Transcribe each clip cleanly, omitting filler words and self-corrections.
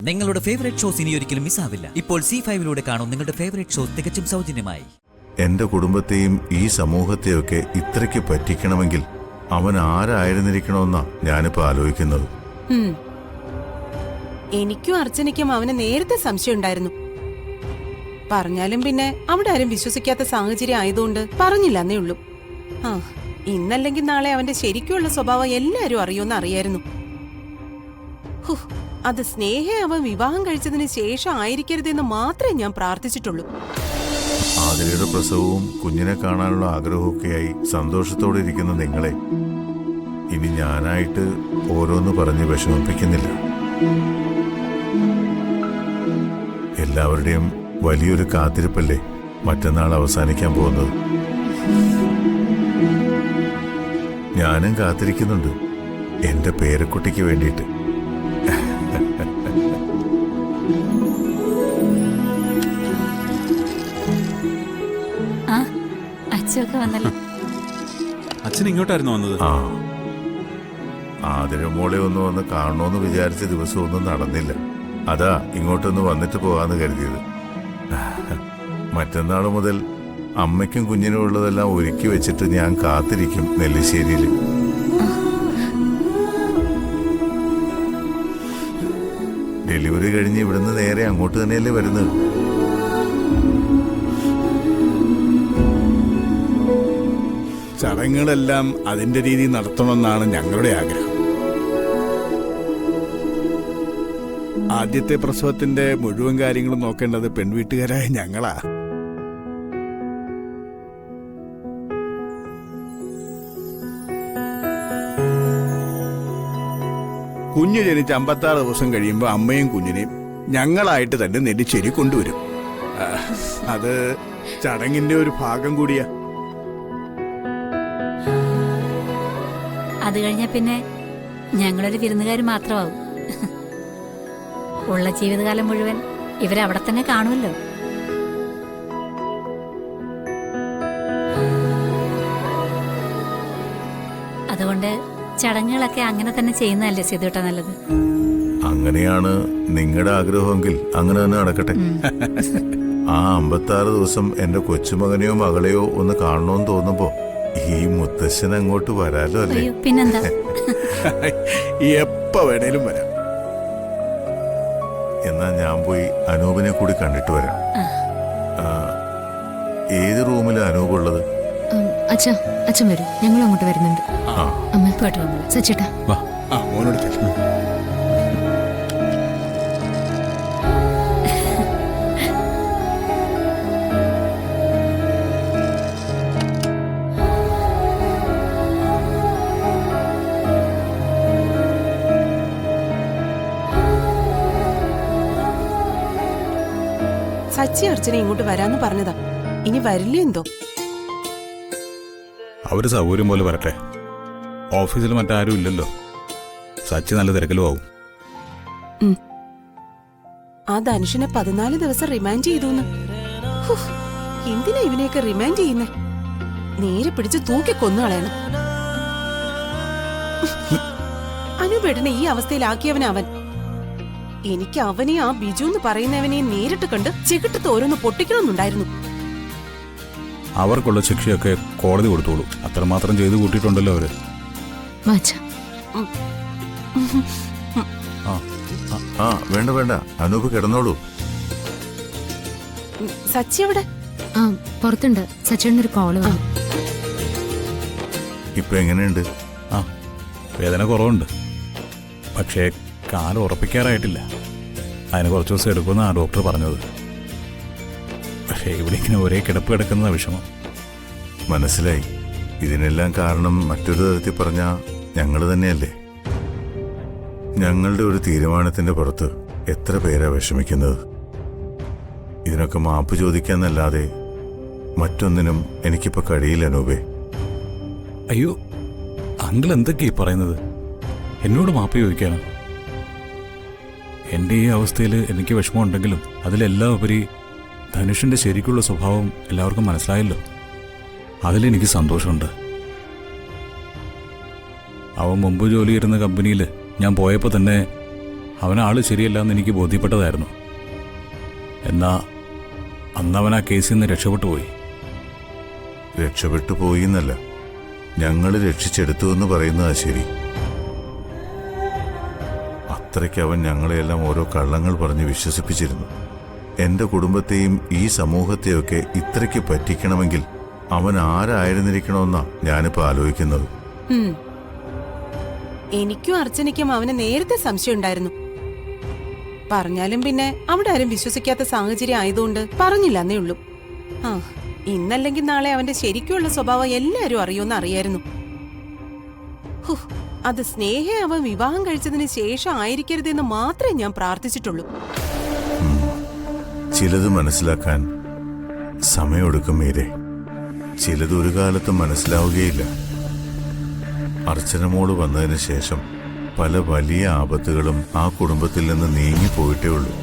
നിങ്ങളുടെ favourite shows ഇനി ഒരിക്കലും മിസ്സാവില്ല. ഇപ്പോൾ C5 കാണും നിങ്ങളുടെ ഫേവറേറ്റ് ഷോസ് തികച്ചും സൗജന്യമായി. എന്റെ കുടുംബത്തെയും ഈ സമൂഹത്തെയൊക്കെ ഇത്രയ്ക്ക് പറ്റിക്കണമെങ്കിൽ അവൻ ആരായിരുന്നിരിക്കണമെന്നാ ഞാനിപ്പോ ആലോചിക്കുന്നത്. എനിക്കും അർച്ചനയ്ക്കും അവന് നേരത്തെ സംശയം ഉണ്ടായിരുന്നു. പറഞ്ഞാലും പിന്നെ അവിടെ ആരും വിശ്വസിക്കാത്ത സാഹചര്യം ആയതുകൊണ്ട് പറഞ്ഞില്ലെന്നേ ഉള്ളൂ. ഇന്നല്ലെങ്കിൽ നാളെ അവന്റെ ശരിക്കുള്ള സ്വഭാവം എല്ലാരും അറിയുമെന്ന് അറിയായിരുന്നു. അത് സ്നേഹ അവൻ വിവാഹം കഴിച്ചതിന് ശേഷം ആയിരിക്കരുതെന്ന് മാത്രമേ ഞാൻ പ്രാർത്ഥിച്ചിട്ടുള്ളൂ. ആതിരയുടെ പ്രസവവും കുഞ്ഞിനെ കാണാനുള്ള ആഗ്രഹമൊക്കെയായി സന്തോഷത്തോടെ ഇരിക്കുന്ന നിങ്ങളെ ഇനി ഞാനായിട്ട് ഓരോന്ന് പറഞ്ഞ് വിഷമിപ്പിക്കുന്നില്ല. എല്ലാവരുടെയും വലിയൊരു കാത്തിരിപ്പല്ലേ മറ്റന്നാൾ അവസാനിക്കാൻ പോകുന്നത്. ഞാനും കാത്തിരിക്കുന്നുണ്ട് എന്റെ പേരക്കുട്ടിക്ക് വേണ്ടിയിട്ട്. അച്ഛൻ ഇങ്ങോട്ടായിരുന്നു വന്നത്? ആതിര മോളെ ഒന്ന് വന്ന് കാണണമെന്ന് വിചാരിച്ച ദിവസമൊന്നും നടന്നില്ല. അതാ ഇങ്ങോട്ടൊന്ന് വന്നിട്ട് പോകാന്ന് കരുതിയത്. മറ്റന്നാൾ മുതൽ അമ്മയ്ക്കും കുഞ്ഞിനും ഉള്ളതെല്ലാം ഒരുക്കി വെച്ചിട്ട് ഞാൻ കാത്തിരിക്കും നെല്ലിശ്ശേരിയിൽ. ഡെലിവറി കഴിഞ്ഞ് ഇവിടുന്ന് നേരെ അങ്ങോട്ട് തന്നെയല്ലേ വരുന്നത്. ചടങ്ങുകളെല്ലാം അതിന്റെ രീതി നടത്തണമെന്നാണ് ഞങ്ങളുടെ ആഗ്രഹം. ആദ്യത്തെ പ്രസവത്തിന്റെ മുഴുവൻ കാര്യങ്ങളും നോക്കേണ്ടത് പെൺവീട്ടുകാരായ ഞങ്ങളാ. കുഞ്ഞു ജനിച്ച് 56 ദിവസം കഴിയുമ്പോൾ അമ്മയും കുഞ്ഞിനെയും ഞങ്ങളായിട്ട് തന്നെ നെല്ലിശ്ശേരി കൊണ്ടുവരും. അത് ചടങ്ങിന്റെ ഒരു ഭാഗം കൂടിയാ. അത് കഴിഞ്ഞ പിന്നെ ഞങ്ങളൊരു വിരുന്നുകാർ മാത്രമാവും. ഉള്ള ജീവിതകാലം മുഴുവൻ ഇവരവിടെ തന്നെ കാണുമല്ലോ. അതുകൊണ്ട് ചടങ്ങുകളൊക്കെ അങ്ങനെ തന്നെ ചെയ്യുന്നതല്ലേ സീതേട്ടാ നല്ലത്. അങ്ങനെയാണ് നിങ്ങളുടെ ആഗ്രഹമെങ്കിൽ അങ്ങനെ തന്നെ നടക്കട്ടെ. ആ 56 ദിവസം എന്റെ കൊച്ചുമകനെയോ മകളെയോ ഒന്ന് കാണണമെന്ന് തോന്നുമ്പോ ഈ മുത്തശ്ശൻ അങ്ങോട്ട് വരാലോ അല്ലേ? പിന്നെന്താ, എപ്പ വേണേലും വരാം. എന്നാ ഞാൻ പോയി അനൂപിനെ കൂടി കണ്ടിട്ട് വരാം. ഏത് റൂമിലാണ് അനൂപ് ഉള്ളത്? അച്ഛൻ വരും, ഞങ്ങളും അങ്ങോട്ട് വരുന്നുണ്ട്. അമ്മ പോയിട്ട് സച്ചേട്ടാ മോനോട് സച്ചി അർച്ചന ഇങ്ങോട്ട് വരാന്ന് പറഞ്ഞതാ. ഇനി വരില്ലേ എന്തോ. അവര് സൗകര്യം പോലെ വരട്ടെ. ഓഫീസിൽ മറ്റാരും ഇല്ലല്ലോ. സച്ചി നല്ല തിരക്കിലും ആവും. ആ ധനുഷിനെ 14 ദിവസം റിമാൻഡ് ചെയ്തു. എന്തിനാ ഇവനെയൊക്കെ റിമാൻഡ് ചെയ്യുന്നേ? നേരെ പിടിച്ച് തൂക്കി കൊന്നുകളയണം. അനുപേട്ടനെ ഈ അവസ്ഥയിലാക്കിയവനവൻ. എനിക്ക് അവനെ ആ ബിജു എന്ന് പറയുന്നവനെയും നേരിട്ട് കണ്ട് ചെകിട്ടത്ത് ഓരോന്ന് പൊട്ടിക്കണമെന്നുണ്ടായിരുന്നു. അവർക്കുള്ള ശിക്ഷയൊക്കെ കോടതി കൊടുത്തോളൂ. അത്രമാത്രം ചെയ്തു കൂട്ടിയിട്ടുണ്ടല്ലോ അവര്. വേണ്ട വേണ്ട, അനൂപ് കിടന്നോളൂ. സച്ചി എവിടെ? പുറത്തുണ്ട്. സച്ചേട്ടനൊരു കോള് വന്നു. ഇപ്പൊ എങ്ങനെയുണ്ട്? വേദന കുറവുണ്ട്. പക്ഷേ കാലം ഉറപ്പിക്കാറായിട്ടില്ല. അതിന് കുറച്ച് ദിവസം എടുക്കുമെന്നാണ് ഡോക്ടർ പറഞ്ഞത്. പക്ഷേ ഇവിടെ ഇങ്ങനെ ഒരേ കിടപ്പ് കിടക്കുന്ന വിഷമം. മനസ്സിലായി. ഇതിനെല്ലാം കാരണം മറ്റൊരു തരത്തിൽ പറഞ്ഞ ഞങ്ങൾ തന്നെയല്ലേ. ഞങ്ങളുടെ ഒരു തീരുമാനത്തിന്റെ പുറത്ത് എത്ര പേരാ വിഷമിക്കുന്നത്. ഇതിനൊക്കെ മാപ്പ് ചോദിക്കാന്നല്ലാതെ മറ്റൊന്നിനും എനിക്കിപ്പോ കഴിയില്ല അനൂപേ. അയ്യോ, അങ്കിൾ എന്തൊക്കെയാ പറയുന്നത്? എന്നോട് മാപ്പ് ചോദിക്കാനോ? എൻ്റെ ഈ അവസ്ഥയിൽ എനിക്ക് വിഷമമുണ്ടെങ്കിലും അതിലെല്ലാം ഉപരി ധനുഷിൻ്റെ ശരിക്കുള്ള സ്വഭാവം എല്ലാവർക്കും മനസ്സിലായല്ലോ. അതിലെനിക്ക് സന്തോഷമുണ്ട്. അവൻ മുമ്പ് ജോലി ചെയ്യുന്ന കമ്പനിയിൽ ഞാൻ പോയപ്പോൾ തന്നെ അവനാള് ശരിയല്ല എന്ന് എനിക്ക് ബോധ്യപ്പെട്ടതായിരുന്നു. എന്നാ അന്നവൻ ആ കേസിൽ നിന്ന് രക്ഷപ്പെട്ടു പോയി. രക്ഷപ്പെട്ടു പോയി എന്നല്ല, ഞങ്ങൾ രക്ഷിച്ചെടുത്തു എന്ന് പറയുന്നതാ ശരി. അത്രയ്ക്ക് അവൻ ഞങ്ങളെയെല്ലാം ഓരോ കള്ളങ്ങൾ പറഞ്ഞ് വിശ്വസിപ്പിച്ചിരുന്നു. എന്റെ കുടുംബത്തെയും ഈ സമൂഹത്തെയൊക്കെ ഇത്രയ്ക്ക് പറ്റിക്കണമെങ്കിൽ അവൻ ആരായിരുന്നിരിക്കണമെന്നാ ഞാനിപ്പോ ആലോചിക്കുന്നത്. എനിക്കും അർച്ചനയ്ക്കും അവന് നേരത്തെ സംശയം ഉണ്ടായിരുന്നു. പറഞ്ഞാലും പിന്നെ അവിടെ ആരും വിശ്വസിക്കാത്ത സാഹചര്യം ആയതുകൊണ്ട് പറഞ്ഞില്ലെന്നേ ഉള്ളൂ. ആ, ഇന്നല്ലെങ്കിൽ നാളെ അവന്റെ ശരിക്കുള്ള സ്വഭാവം എല്ലാരും അറിയുമെന്ന് അറിയായിരുന്നു. അത് സ്നേഹയെ അവൻ വിവാഹം കഴിച്ചതിന് ശേഷം ആയിരിക്കരുതെന്ന് മാത്രമേ ഞാൻ പ്രാർത്ഥിച്ചിട്ടുള്ളൂ. ചിലത് മനസ്സിലാക്കാൻ സമയമെടുക്കും മീരെ. ചിലത് ഒരു കാലത്ത് മനസ്സിലാവുകയില്ല. അർച്ചന മോള് വന്നതിന് ശേഷം പല വലിയ ആപത്തുകളും ആ കുടുംബത്തിൽ നിന്ന് നീങ്ങിപ്പോയിട്ടേ ഉള്ളൂ.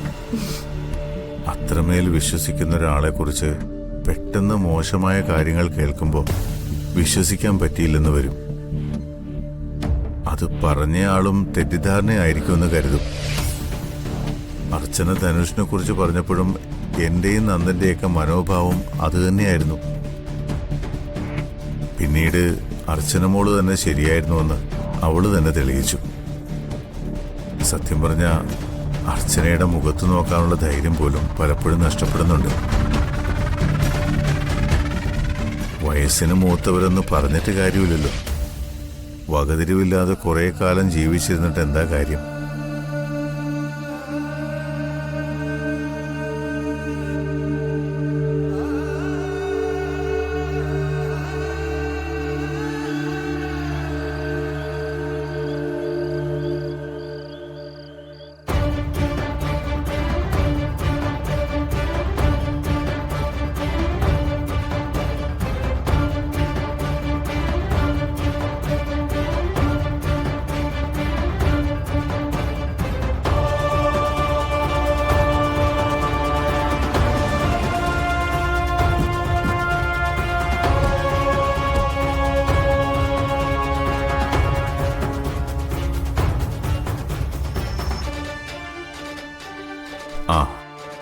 അത്രമേൽ വിശ്വസിക്കുന്ന ഒരാളെക്കുറിച്ച് പെട്ടെന്ന് മോശമായ കാര്യങ്ങൾ കേൾക്കുമ്പോൾ വിശ്വസിക്കാൻ പറ്റിയില്ലെന്ന് വരും. അത് പറഞ്ഞയാളും തെറ്റിദ്ധാരണയായിരിക്കുമെന്ന് കരുതും. അർച്ചന ധനുഷിനെ കുറിച്ച് പറഞ്ഞപ്പോഴും എന്റെയും നന്ദന്റെയൊക്കെ മനോഭാവം അത് തന്നെയായിരുന്നു. പിന്നീട് അർച്ചന മോള് തന്നെ ശരിയായിരുന്നുവെന്ന് അവള് തന്നെ തെളിയിച്ചു. സത്യം പറഞ്ഞ അർച്ചനയുടെ മുഖത്ത് നോക്കാനുള്ള ധൈര്യം പോലും പലപ്പോഴും നഷ്ടപ്പെടുന്നുണ്ട്. വയസ്സിന് മൂത്തവരെന്ന് പറഞ്ഞിട്ട് കാര്യമില്ലല്ലോ. വകതിരിവില്ലാതെ കുറെ കാലം ജീവിച്ചിരുന്നിട്ട് എന്താ കാര്യം?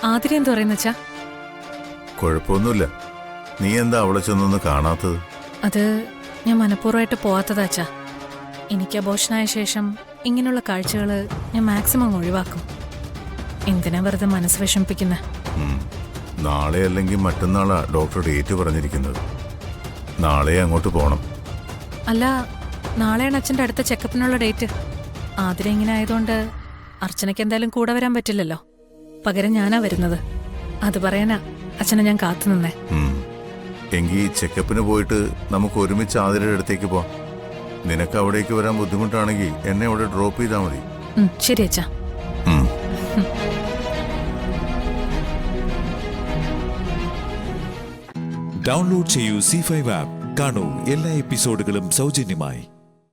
ആതിര എന്ത് പറയുന്നച്ചാ? കുഴപ്പമൊന്നുമില്ല. നീ എന്താ അവളെ ചെന്നൊന്ന് കാണാത്തത്? അത് ഞാൻ മനഃപൂർവ്വമായിട്ട് പോവാത്തതാച്ചാ. എനിക്ക് അബോഷനായ ശേഷം ഇങ്ങനെയുള്ള കാഴ്ചകൾ ഞാൻ മാക്സിമം ഒഴിവാക്കും. എന്തിനാ വെറുതെ മനസ്സ് വിഷമിപ്പിക്കുന്നത്? നാളെ അല്ലെങ്കിൽ മറ്റന്നാളാ ഡോക്ടർ ഡേറ്റ് പറഞ്ഞിരിക്കുന്നത്. നാളെ അങ്ങോട്ട് പോണം. അല്ല, നാളെയാണ് അച്ഛൻ്റെ അടുത്ത ചെക്കപ്പിനുള്ള ഡേറ്റ്. ആതിര ഇങ്ങനെ ആയതുകൊണ്ട് അർച്ചനയ്ക്ക് എന്തായാലും കൂടെ വരാൻ പറ്റില്ലല്ലോ. പകരം ഞാനാ വരുന്നത്. അത് പറയാനാ അച്ഛനെ ഞാൻ കാത്തുനിന്നേ. എങ്കിൽ ചെക്കപ്പിന് പോയിട്ട് നമുക്ക് ഒരുമിച്ച് ആതിരയുടെ അടുത്തേക്ക് പോവാം. നിനക്ക് അവിടേക്ക് വരാൻ ബുദ്ധിമുട്ടാണെങ്കിൽ എന്നെ അവിടെ ഡ്രോപ്പ് ചെയ്താൽ മതി. ശരി അച്ഛാ. ഡൗൺലോഡ് ചെയ്യൂ C5 ആപ്പ്. കാണൂ എല്ലാ എപ്പിസോഡുകളും സൗജന്യമായി.